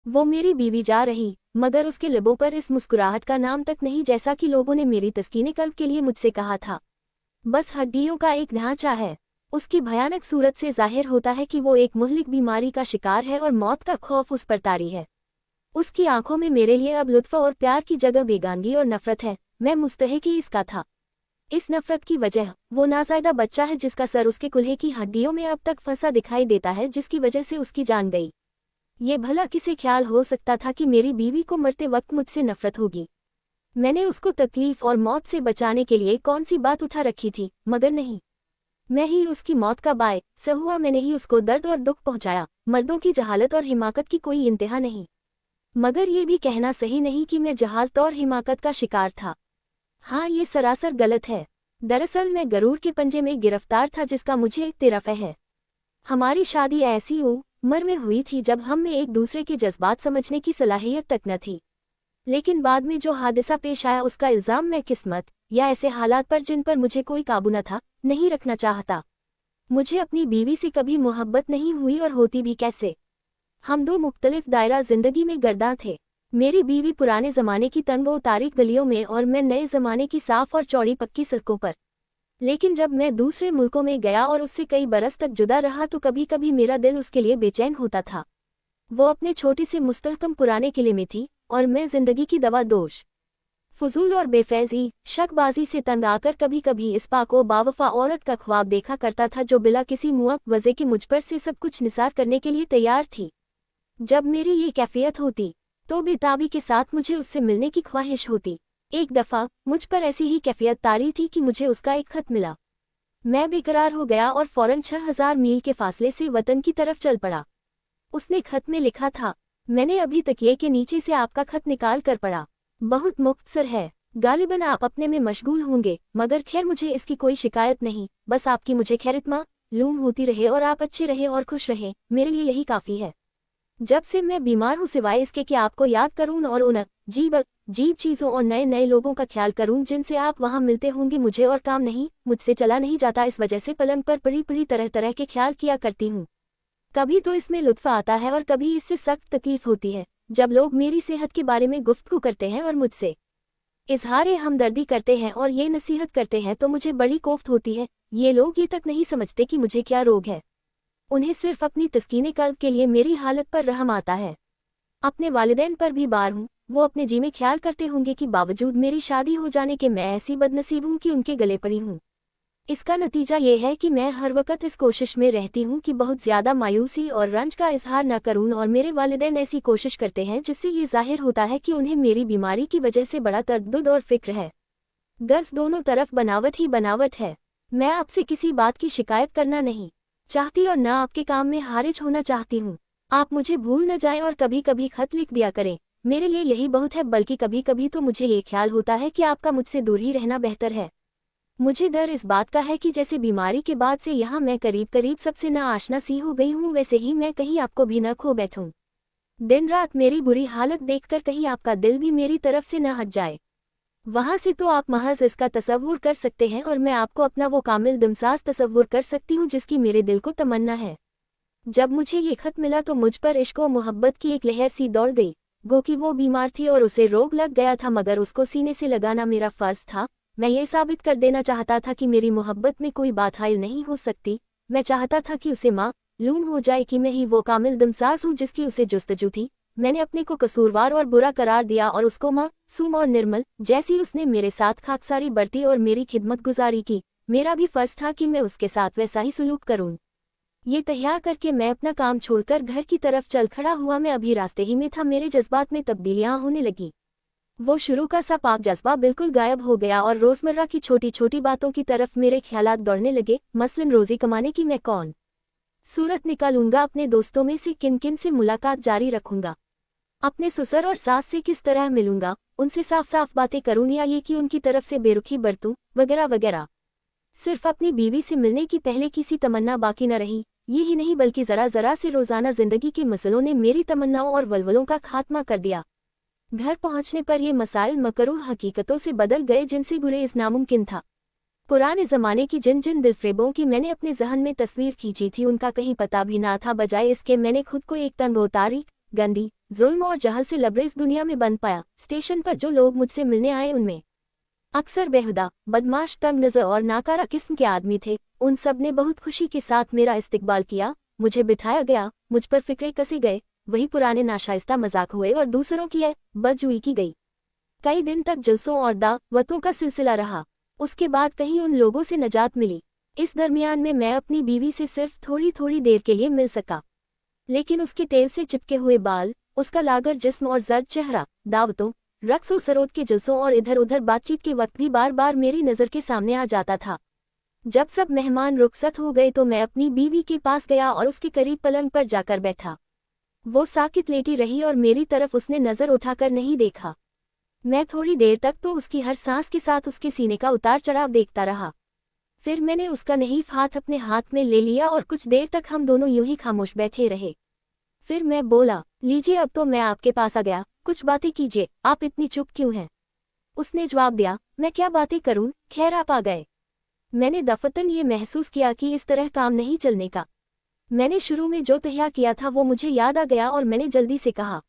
वो मेरी बीवी जा रही, मगर उसके लबों पर इस मुस्कुराहट का नाम तक नहीं जैसा कि लोगों ने मेरी तस्कीन कल्ब के लिए मुझसे कहा था। बस हड्डियों का एक ढांचा है। उसकी भयानक सूरत से जाहिर होता है कि वो एक मुहलिक बीमारी का शिकार है और मौत का खौफ उस पर तारी है। उसकी आंखों में मेरे लिए अब लुत्फ और प्यार की जगह बेगानगी और नफरत है। मैं मुस्तहिक इसका था। इस नफरत की वजह वो नाज़ायदा बच्चा है जिसका सर उसके कुल्हे की हड्डियों में अब तक फंसा दिखाई देता है, जिसकी वजह से उसकी जान गई। ये भला किसे ख्याल हो सकता था कि मेरी बीवी को मरते वक्त मुझसे नफरत होगी। मैंने उसको तकलीफ और मौत से बचाने के लिए कौन सी बात उठा रखी थी, मगर नहीं। मैं ही उसकी मौत का बायस हुआ। मैंने ही उसको दर्द और दुख पहुंचाया। मर्दों की जहालत और हिमाकत की कोई इंतहा नहीं, मगर ये भी कहना सही नहीं कि मैं जहालत और हिमाकत का शिकार था। हाँ, ये सरासर गलत है। दरअसल मैं गरूर के पंजे में गिरफ्तार था जिसका मुझे इत्तराफ़ है। हमारी शादी ऐसी उम्र में हुई थी जब हम में एक दूसरे के जज्बात समझने की सलाहियत तक न थी। लेकिन बाद में जो हादसा पेश आया उसका इल्ज़ाम मैं किस्मत या ऐसे हालात पर जिन पर मुझे कोई काबू न था नहीं रखना चाहता। मुझे अपनी बीवी से कभी मोहब्बत नहीं हुई और होती भी कैसे। हम दो मुख्तलिफ दायरा जिंदगी में गर्दां थे। मेरी बीवी पुराने ज़माने की तंग व तारीक गलियों में और मैं नए ज़माने की साफ़ और चौड़ी पक्की सड़कों पर। लेकिन जब मैं दूसरे मुल्कों में गया और उससे कई बरस तक जुदा रहा तो कभी कभी मेरा दिल उसके लिए बेचैन होता था। वो अपने छोटे से मुस्तहकम पुराने किले में थी और मैं जिंदगी की दवा दोष फजूल और बेफैजी शकबाजी से तंग आकर कभी कभी इस पाको बावफा औरत का ख्वाब देखा करता था जो बिला किसी मुआवजे के मुझ पर से सब कुछ निसार करने के लिए तैयार थी। जब मेरी ये कैफियत होती तो बेताबी के साथ मुझे उससे मिलने की ख्वाहिश होती। एक दफ़ा मुझ पर ऐसी ही कैफियत तारी थी कि मुझे उसका एक खत मिला। मैं बेकरार हो गया और फौरन 6000 मील के फासले से वतन की तरफ चल पड़ा। उसने खत में लिखा था, मैंने अभी तकिए के नीचे से आपका खत निकाल कर पढ़ा। बहुत मुख्तसर है। गालिबन आप अपने में मशगूल होंगे, मगर खैर मुझे इसकी कोई शिकायत नहीं। बस आपकी मुझे खैरियत होती रहे और आप अच्छे रहे और खुश रहे, मेरे लिए यही काफ़ी है। जब से मैं बीमार हूँ सिवाय इसके कि आपको याद करूँ और उन अजीब चीज़ों और नए नए लोगों का ख्याल करूँ जिनसे आप वहाँ मिलते होंगे, मुझे और काम नहीं, मुझसे चला नहीं जाता। इस वजह से पलंग पर पड़ी पड़ी तरह तरह के ख्याल किया करती हूँ। कभी तो इसमें लुत्फ़ आता है और कभी इससे सख्त तकलीफ होती है जब लोग मेरी सेहत के बारे में गुफ्तगू करते हैं और मुझसे इजहार हमदर्दी करते हैं और ये नसीहत करते हैं तो मुझे बड़ी कोफ्त होती है। ये लोग ये तक नहीं समझते कि मुझे क्या रोग है। उन्हें सिर्फ अपनी तस्कीने कल्ब के लिए मेरी हालत पर रहम आता है। अपने वालिदैन पर भी बार हूँ। वो अपने जी में ख्याल करते होंगे कि बावजूद मेरी शादी हो जाने के मैं ऐसी बदनसीब हूँ कि उनके गले पड़ी हूँ। इसका नतीजा ये है कि मैं हर वक्त इस कोशिश में रहती हूँ कि बहुत ज़्यादा मायूसी और रंज का इजहार न करूँ, और मेरे वालिदैन ऐसी कोशिश करते हैं जिससे ये जाहिर होता है कि उन्हें मेरी बीमारी की वजह से बड़ा तरद्दुद और फिक्र है। गर्ज दोनों तरफ बनावट ही बनावट है। मैं आपसे किसी बात की शिकायत करना नहीं चाहती और न आपके काम में हारिज होना चाहती हूँ। आप मुझे भूल न जाएं और कभी कभी खत लिख दिया करें, मेरे लिए यही बहुत है। बल्कि कभी कभी तो मुझे ये ख्याल होता है कि आपका मुझसे दूर ही रहना बेहतर है। मुझे डर इस बात का है कि जैसे बीमारी के बाद से यहाँ मैं करीब करीब सबसे न आशना सी हो गई हूँ, वैसे ही मैं कहीं आपको भी न खो बैठूं। दिन रात मेरी बुरी हालत देखकर कहीं आपका दिल भी मेरी तरफ से न हट जाए। वहाँ से तो आप महज इसका तसव्वुर कर सकते हैं और मैं आपको अपना वो कामिल दिमसाज तसव्वुर कर सकती हूँ जिसकी मेरे दिल को तमन्ना है। जब मुझे ये खत मिला तो मुझ पर इश्क व मोहब्बत की एक लहर सी दौड़ गई। गो कि वो बीमार थी और उसे रोग लग गया था, मगर उसको सीने से लगाना मेरा फ़र्ज़ था। मैं ये साबित कर देना चाहता था कि मेरी मोहब्बत में कोई बात हाइल नहीं हो सकती। मैं चाहता था कि उसे मालूम हो जाए कि मैं ही वो कामिल दिमसाज हूँ जिसकी उसे जुस्तजू थी। मैंने अपने को कसूरवार और बुरा करार दिया और उसको मासूम और निर्मल जैसी उसने मेरे साथ खाकसारी बरती और मेरी खिदमत गुजारी की। मेरा भी फ़र्ज़ था कि मैं उसके साथ वैसा ही सलूक करूँ। ये तहया करके मैं अपना काम छोड़कर घर की तरफ चल खड़ा हुआ। मैं अभी रास्ते ही में था, मेरे जज्बात में तब्दीलियाँ होने लगी। वो शुरू का सा पाक जज्बा बिल्कुल गायब हो गया और रोज़मर्रा की छोटी छोटी बातों की तरफ मेरे ख्यालात दौड़ने लगे। मसलन रोज़ी कमाने की मैं कौन सूरत निकालूंगा, अपने दोस्तों में से किन किन से मुलाकात जारी रखूंगा, अपने ससुर और सास से किस तरह मिलूंगा, उनसे साफ साफ बातें करूं या ये कि उनकी तरफ से बेरुखी बरतूं, वगैरह वगैरह। सिर्फ अपनी बीवी से मिलने की पहले किसी तमन्ना बाकी न रही। ये ही नहीं बल्कि ज़रा ज़रा से रोज़ाना ज़िंदगी के मसलों ने मेरी तमन्नाओं और वलवलों का खात्मा कर दिया। घर पहुंचने पर ये मसाइल मकरूह हकीकतों से बदल गए जिनसे गुरेज नामुमकिन था। पुराने ज़माने की जिन जिन दिलफ्रेबों की मैंने अपने जहन में तस्वीर खींची थी उनका कहीं पता भी ना था। बजाय इसके मैंने खुद को एक तंग तारीख, गंदी, जुल्म और जहल से लबरेज दुनिया में बंद पाया। स्टेशन पर जो लोग मुझसे मिलने आए उनमें अक्सर बेहुदा, बदमाश, तंग नजर और नाकारा किस्म के आदमी थे। उन सब ने बहुत खुशी के साथ मेरा इस्तकबाल किया। मुझे बिठाया गया, मुझ पर फिक्रे कसे गए, वही पुराने नाशाइस्ता मजाक हुए और दूसरों की बदजुई की गई। कई दिन तक जलसों और दावतों का सिलसिला रहा। उसके बाद कहीं उन लोगों से नजात मिली। इस दरमियान में मैं अपनी बीवी से सिर्फ थोड़ी थोड़ी देर के लिए मिल सका, लेकिन उसके तेल से चिपके हुए बाल, उसका लागर जिस्म और जर्द चेहरा दावतों, रक्स व सरोद के जलसों और इधर उधर बातचीत के वक्त भी बार बार मेरी नज़र के सामने आ जाता था। जब सब मेहमान रुखसत हो गए तो मैं अपनी बीवी के पास गया और उसके करीब पलंग पर जाकर बैठा। वो साकित लेटी रही और मेरी तरफ उसने नज़र उठाकर नहीं देखा। मैं थोड़ी देर तक तो उसकी हर सांस के साथ उसके सीने का उतार चढ़ाव देखता रहा। फिर मैंने उसका नहीफ हाथ अपने हाथ में ले लिया और कुछ देर तक हम दोनों यूं ही खामोश बैठे रहे। फिर मैं बोला, लीजिए अब तो मैं आपके पास आ गया, कुछ बातें कीजिए, आप इतनी चुप क्यों हैं? उसने जवाब दिया, मैं क्या बातें करूं, खैर आप आ गए। मैंने दफतन ये महसूस किया कि इस तरह काम नहीं चलने का। मैंने शुरू में जो तहया किया था वो मुझे याद आ गया और मैंने जल्दी से कहा,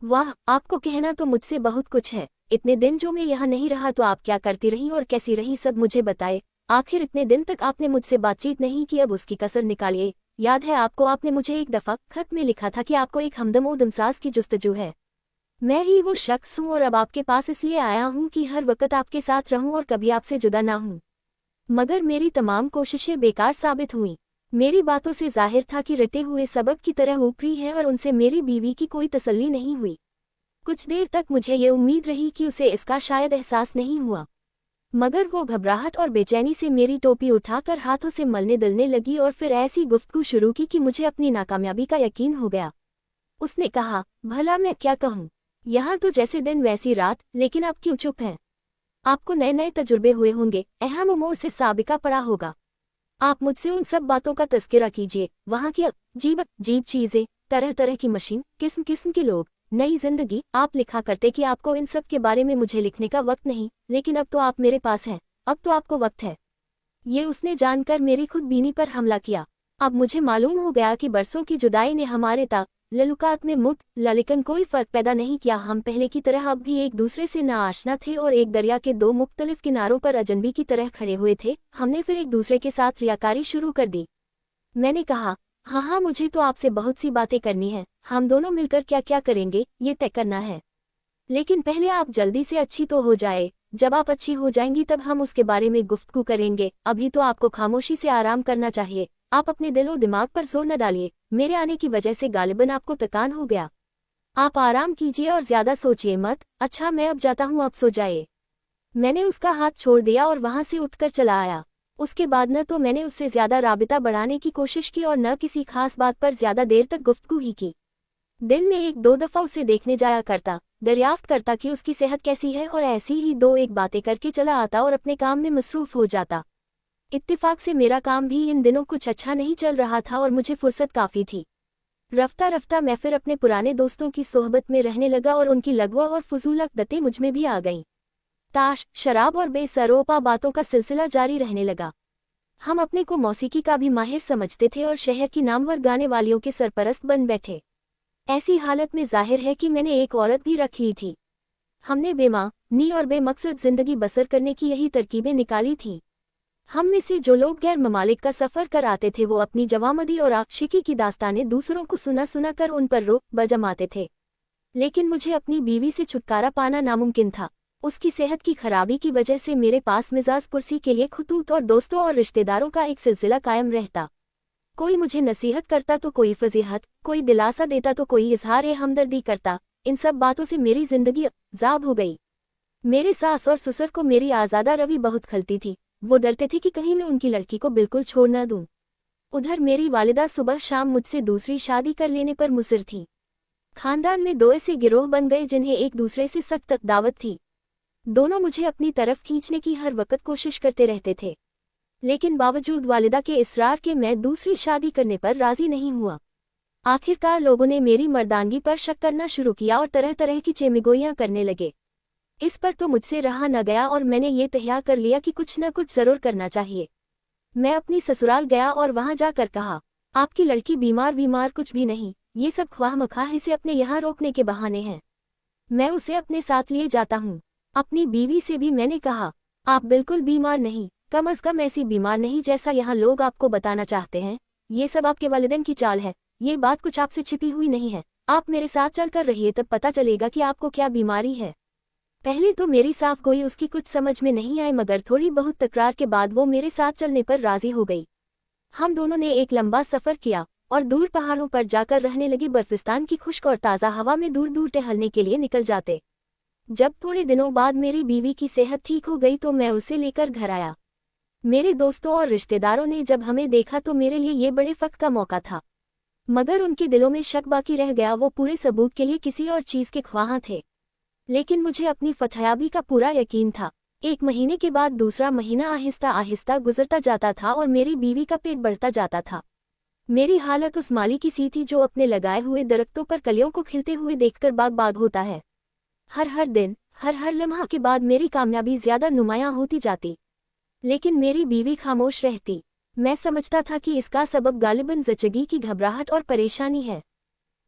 वाह, आपको कहना तो मुझसे बहुत कुछ है। इतने दिन जो मैं यहाँ नहीं रहा तो आप क्या करती रही और कैसी रही, सब मुझे बताए। आखिर इतने दिन तक आपने मुझसे बातचीत नहीं की, अब उसकी कसर निकालिए। याद है आपको, आपने मुझे एक दफ़ा खत में लिखा था कि आपको एक हमदम दमसाज की जुस्तजू है। मैं ही वो शख्स हूँ और अब आपके पास इसलिए आया हूँ कि हर वक्त आपके साथ रहूँ और कभी आपसे जुदा ना हूँ। मगर मेरी तमाम कोशिशें बेकार साबित हुईं। मेरी बातों से जाहिर था कि रटे हुए सबक की तरह ऊपरी है और उनसे मेरी बीवी की कोई तसल्ली नहीं हुई। कुछ देर तक मुझे ये उम्मीद रही कि उसे इसका शायद एहसास नहीं हुआ, मगर वो घबराहट और बेचैनी से मेरी टोपी उठाकर हाथों से मलने दलने लगी और फिर ऐसी गुफ्तगू शुरू की कि मुझे अपनी नाकामयाबी का यकीन हो गया। उसने कहा, भला मैं क्या कहूँ, यहाँ तो जैसे दिन वैसी रात, लेकिन आप क्यों चुप हैं? आपको नए नए तजुर्बे हुए होंगे, अहम उमूर से साबिका पड़ा होगा। आप मुझसे उन सब बातों का तज़किरा कीजिए, वहाँ की अजीब अजीब चीज़ें, तरह तरह की मशीन, किस्म किस्म के लोग, नई जिंदगी। आप लिखा करते कि आपको इन सब के बारे में मुझे लिखने का वक्त नहीं, लेकिन अब तो आप मेरे पास हैं, अब तो आपको वक्त है। ये उसने जानकर मेरी खुदबीनी पर हमला किया। अब मुझे मालूम हो गया कि बरसों की जुदाई ने हमारे ताल्लुकात में मुतल्लिकन कोई फ़र्क पैदा नहीं किया। हम पहले की तरह अब भी एक दूसरे से नाआशना थे और एक दरिया के दो मुख्तलिफ किनारों पर अजनबी की तरह खड़े हुए थे। हमने फिर एक दूसरे के साथ रियाकारी शुरू कर दी। मैंने कहा, हाँ, मुझे तो आपसे बहुत सी बातें करनी है। हम दोनों मिलकर क्या क्या करेंगे ये तय करना है, लेकिन पहले आप जल्दी से अच्छी तो हो जाए। जब आप अच्छी हो जाएंगी तब हम उसके बारे में गुफ्तगू करेंगे। अभी तो आपको खामोशी से आराम करना चाहिए। आप अपने दिलो दिमाग पर जोर न डालिए, मेरे आने की वजह से गालिबन आपको थकान हो गया। आप आराम कीजिए और ज्यादा सोचिए मत। अच्छा, मैं अब जाता हूँ, आप सो जाइए। मैंने उसका हाथ छोड़ दिया और वहां से उठकर चला आया। उसके बाद न तो मैंने उससे ज्यादा राबिता बढ़ाने की कोशिश की और न किसी खास बात पर ज्यादा देर तक गुफ्तगू ही की। दिन में एक दो दफा उसे देखने जाया करता, दरियाफ्त करता कि उसकी सेहत कैसी है और ऐसी ही दो एक बातें करके चला आता और अपने काम में मसरूफ हो जाता। इत्तेफाक से मेरा काम भी इन दिनों कुछ अच्छा नहीं चल रहा था और मुझे फुर्सत काफ़ी थी। रफ्ता रफ्ता मैं फिर अपने पुराने दोस्तों की सोहबत में रहने लगा और उनकी लगवा और फजूल अक़दतें मुझ में भी आ गईं। ताश, शराब और बेसरोपा बातों का सिलसिला जारी रहने लगा। हम अपने को मौसीकी का भी माहिर समझते थे और शहर की नामवर गाने वालियों के सरपरस्त बन बैठे। ऐसी हालत में जाहिर है कि मैंने एक औरत भी रख ली थी। हमने बेमानी और बेमकसद जिंदगी बसर करने की यही तरकीबें निकाली थीं। हम में से जो लोग गैर ममालिक का सफ़र कर आते थे वो अपनी जवामदी और आशिकी की दास्तानें दूसरों को सुना सुना कर उन पर रोक बजमाते थे, लेकिन मुझे अपनी बीवी से छुटकारा पाना नामुमकिन था। उसकी सेहत की खराबी की वजह से मेरे पास मिजाज पुरसी के लिए खतूत और दोस्तों और रिश्तेदारों का एक सिलसिला कायम रहता। कोई मुझे नसीहत करता तो कोई फजीहत, कोई दिलासा देता तो कोई इजहार हमदर्दी करता। इन सब बातों से मेरी जिंदगी अजाब हो गई। मेरे सास और ससुर को मेरी आज़ादा रवि बहुत खलती थी। वो डरते थे कि कहीं मैं उनकी लड़की को बिल्कुल छोड़ न दूं। उधर मेरी वालिदा सुबह शाम मुझसे दूसरी शादी कर लेने पर मुसिर थी। खानदान में दो ऐसे गिरोह बन गए जिन्हें एक दूसरे से सख्त दावत थी। दोनों मुझे अपनी तरफ खींचने की हर वक्त कोशिश करते रहते थे, लेकिन बावजूद वालिदा के इसरार के मैं दूसरी शादी करने पर राजी नहीं हुआ। आखिरकार लोगों ने मेरी मर्दानगी पर शक करना शुरू किया और तरह तरह की चेमिगोइयां करने लगे। इस पर तो मुझसे रहा न गया और मैंने ये तहया कर लिया कि कुछ न कुछ जरूर करना चाहिए। मैं अपनी ससुराल गया और वहां जाकर कहा, आपकी लड़की बीमार कुछ भी नहीं, ये सब ख्वाह-मखाह इसे अपने यहाँ रोकने के बहाने हैं। मैं उसे अपने साथ लिए जाता हूँ। अपनी बीवी से भी मैंने कहा, आप बिल्कुल बीमार नहीं, कम अज कम ऐसी बीमार नहीं जैसा यहाँ लोग आपको बताना चाहते हैं। ये सब आपके वालिदैन की चाल है, ये बात कुछ आपसे छिपी हुई नहीं है। आप मेरे साथ चलकर रहिए, तब पता चलेगा कि आपको क्या बीमारी है। पहले तो मेरी साफ गोई उसकी कुछ समझ में नहीं आई, मगर थोड़ी बहुत तकरार के बाद वो मेरे साथ चलने पर राजी हो गई। हम दोनों ने एक लंबा सफ़र किया और दूर पहाड़ों पर जाकर रहने लगी बर्फिस्तान की खुश्क और ताज़ा हवा में दूर दूर टहलने के लिए निकल जाते। जब थोड़े दिनों बाद मेरी बीवी की सेहत ठीक हो गई तो मैं उसे लेकर घर आया। मेरे दोस्तों और रिश्तेदारों ने जब हमें देखा तो मेरे लिए ये बड़े फ़ख्र का मौका था, मगर उनके दिलों में शक बाकी रह गया। वो पूरे सबूत के लिए किसी और चीज़ के ख्वाह थे, लेकिन मुझे अपनी फतहयाबी का पूरा यकीन था। एक महीने के बाद दूसरा महीना आहिस्ता आहिस्ता गुजरता जाता था और मेरी बीवी का पेट बढ़ता जाता था। मेरी हालत उस माली की सी थी जो अपने लगाए हुए दरख्तों पर कलियों को खिलते हुए देखकर बाग बाग होता है। हर दिन, हर लम्हा के बाद मेरी कामयाबी ज़्यादा नुमायां होती जाती, लेकिन मेरी बीवी खामोश रहती। मैं समझता था कि इसका सबब गालिबन ज़चगी की घबराहट और परेशानी है।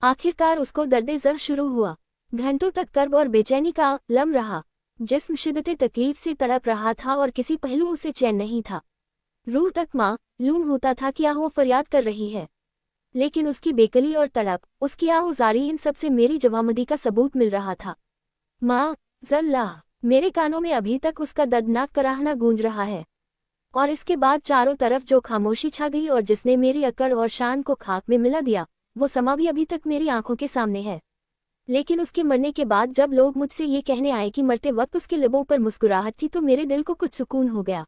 आखिरकार उसको दर्द-ए-ज़र शुरू हुआ। घंटों तक कर्ब और बेचैनी का आलम रहा। जिस्म शिद्दत तकलीफ से तड़प रहा था और किसी पहलू से चैन नहीं था। रूह तक मालूम होता था कि वो फरियाद कर रही है, लेकिन उसकी बेकली और तड़प, उसकी आहुजारी, इन सब से मेरी जवामदी का सबूत मिल रहा था। माअज़ल्लाह, मेरे कानों में अभी तक उसका दर्दनाक कराहना गूंज रहा है। और इसके बाद चारों तरफ जो खामोशी छा गई और जिसने मेरी अकड़ और शान को खाक में मिला दिया, वो समा भी अभी तक मेरी आंखों के सामने है। लेकिन उसके मरने के बाद जब लोग मुझसे ये कहने आए कि मरते वक्त उसके लबों पर मुस्कुराहट थी, तो मेरे दिल को कुछ सुकून हो गया।